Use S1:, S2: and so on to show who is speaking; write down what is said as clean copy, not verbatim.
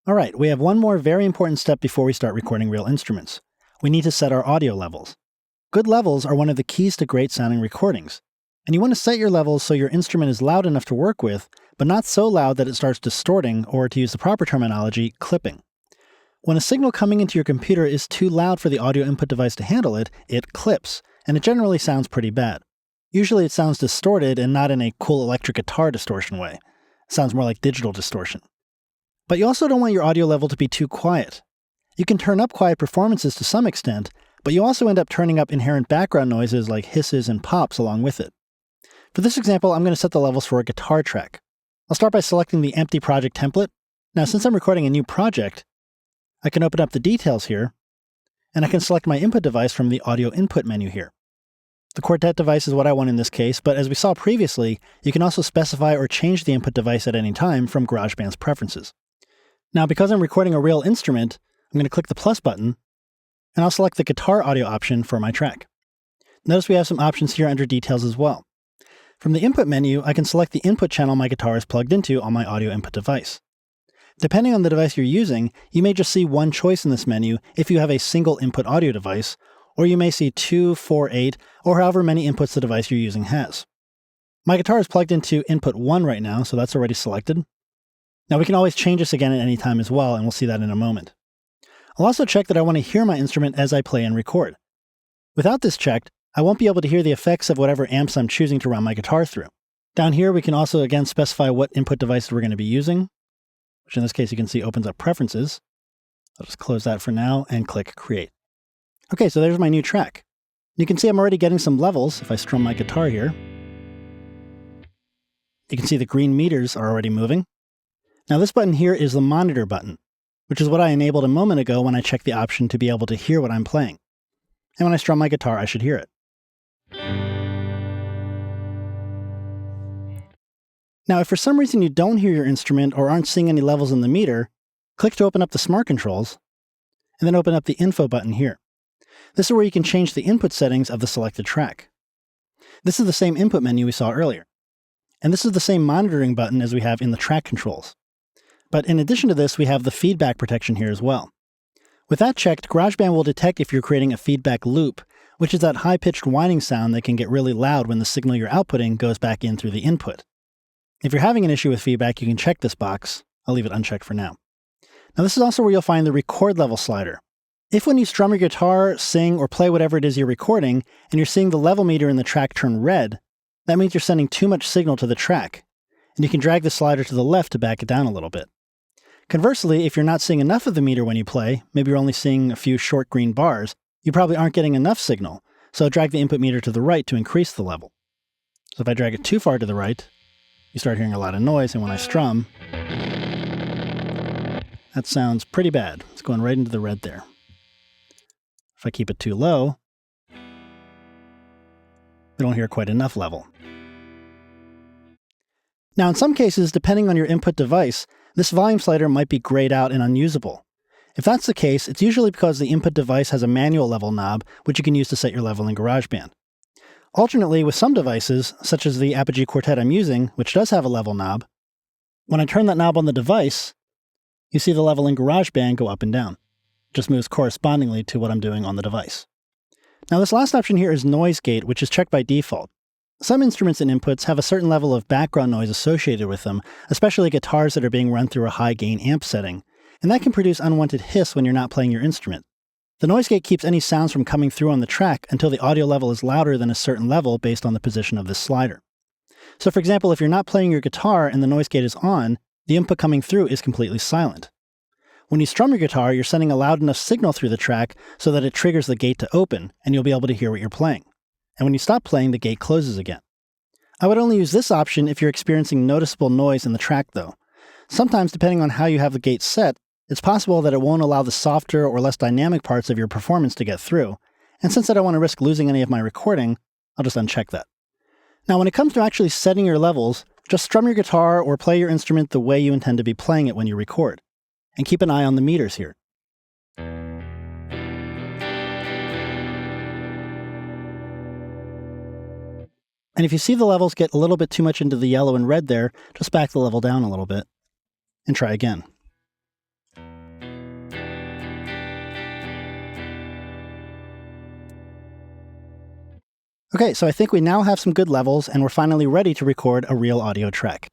S1: All right, we have one more very important step before we start recording real instruments. We need to set our audio levels. Good levels are one of the keys to great sounding recordings. And you want to set your levels so your instrument is loud enough to work with, but not so loud that it starts distorting, or to use the proper terminology, clipping. When a signal coming into your computer is too loud for the audio input device to handle it, it clips, and it generally sounds pretty bad. Usually it sounds distorted and not in a cool electric guitar distortion way. It sounds more like digital distortion. But you also don't want your audio level to be too quiet. You can turn up quiet performances to some extent, but you also end up turning up inherent background noises like hisses and pops along with it. For this example, I'm going to set the levels for a guitar track. I'll start by selecting the empty project template. Now, since I'm recording a new project, I can open up the details here, and I can select my input device from the audio input menu here. The quartet device is what I want in this case, but as we saw previously, you can also specify or change the input device at any time from GarageBand's preferences. Now, because I'm recording a real instrument, I'm going to click the plus button, and I'll select the guitar audio option for my track. Notice we have some options here under details as well. From the input menu, I can select the input channel my guitar is plugged into on my audio input device. Depending on the device you're using, you may just see one choice in this menu if you have a single input audio device, or you may see 2, 4, 8, or however many inputs the device you're using has. My guitar is plugged into input 1 right now, so that's already selected. Now we can always change this again at any time as well, and we'll see that in a moment. I'll also check that I want to hear my instrument as I play and record. Without this checked, I won't be able to hear the effects of whatever amps I'm choosing to run my guitar through. Down here, we can also again specify what input devices we're going to be using, which in this case you can see opens up preferences. I'll just close that for now and click Create. Okay, so there's my new track. You can see I'm already getting some levels if I strum my guitar here. You can see the green meters are already moving. Now this button here is the monitor button, which is what I enabled a moment ago when I checked the option to be able to hear what I'm playing. And when I strum my guitar, I should hear it. Now, if for some reason you don't hear your instrument or aren't seeing any levels in the meter, click to open up the Smart Controls, and then open up the Info button here. This is where you can change the input settings of the selected track. This is the same input menu we saw earlier. And this is the same monitoring button as we have in the track controls. But in addition to this, we have the feedback protection here as well. With that checked, GarageBand will detect if you're creating a feedback loop, which is that high-pitched whining sound that can get really loud when the signal you're outputting goes back in through the input. If you're having an issue with feedback, you can check this box. I'll leave it unchecked for now. Now this is also where you'll find the record level slider. If when you strum your guitar, sing, or play whatever it is you're recording, and you're seeing the level meter in the track turn red, that means you're sending too much signal to the track, and you can drag the slider to the left to back it down a little bit. Conversely, if you're not seeing enough of the meter when you play, maybe you're only seeing a few short green bars, you probably aren't getting enough signal, so drag the input meter to the right to increase the level. So if I drag it too far to the right, you start hearing a lot of noise, and when I strum, that sounds pretty bad. It's going right into the red there. If I keep it too low, we don't hear quite enough level. Now, in some cases, depending on your input device, this volume slider might be grayed out and unusable. If that's the case, it's usually because the input device has a manual level knob, which you can use to set your level in GarageBand. Alternately, with some devices, such as the Apogee Quartet I'm using, which does have a level knob, when I turn that knob on the device, you see the level in GarageBand go up and down. It just moves correspondingly to what I'm doing on the device. Now, this last option here is noise gate, which is checked by default. Some instruments and inputs have a certain level of background noise associated with them, especially guitars that are being run through a high-gain amp setting, and that can produce unwanted hiss when you're not playing your instrument. The noise gate keeps any sounds from coming through on the track until the audio level is louder than a certain level based on the position of this slider. So for example, if you're not playing your guitar and the noise gate is on, the input coming through is completely silent. When you strum your guitar, you're sending a loud enough signal through the track so that it triggers the gate to open, and you'll be able to hear what you're playing. And when you stop playing, the gate closes again. I would only use this option if you're experiencing noticeable noise in the track, though. Sometimes, depending on how you have the gate set, it's possible that it won't allow the softer or less dynamic parts of your performance to get through, and since I don't want to risk losing any of my recording, I'll just uncheck that. Now, when it comes to actually setting your levels, just strum your guitar or play your instrument the way you intend to be playing it when you record, and keep an eye on the meters here. And if you see the levels get a little bit too much into the yellow and red there, just back the level down a little bit and try again. Okay, so I think we now have some good levels and we're finally ready to record a real audio track.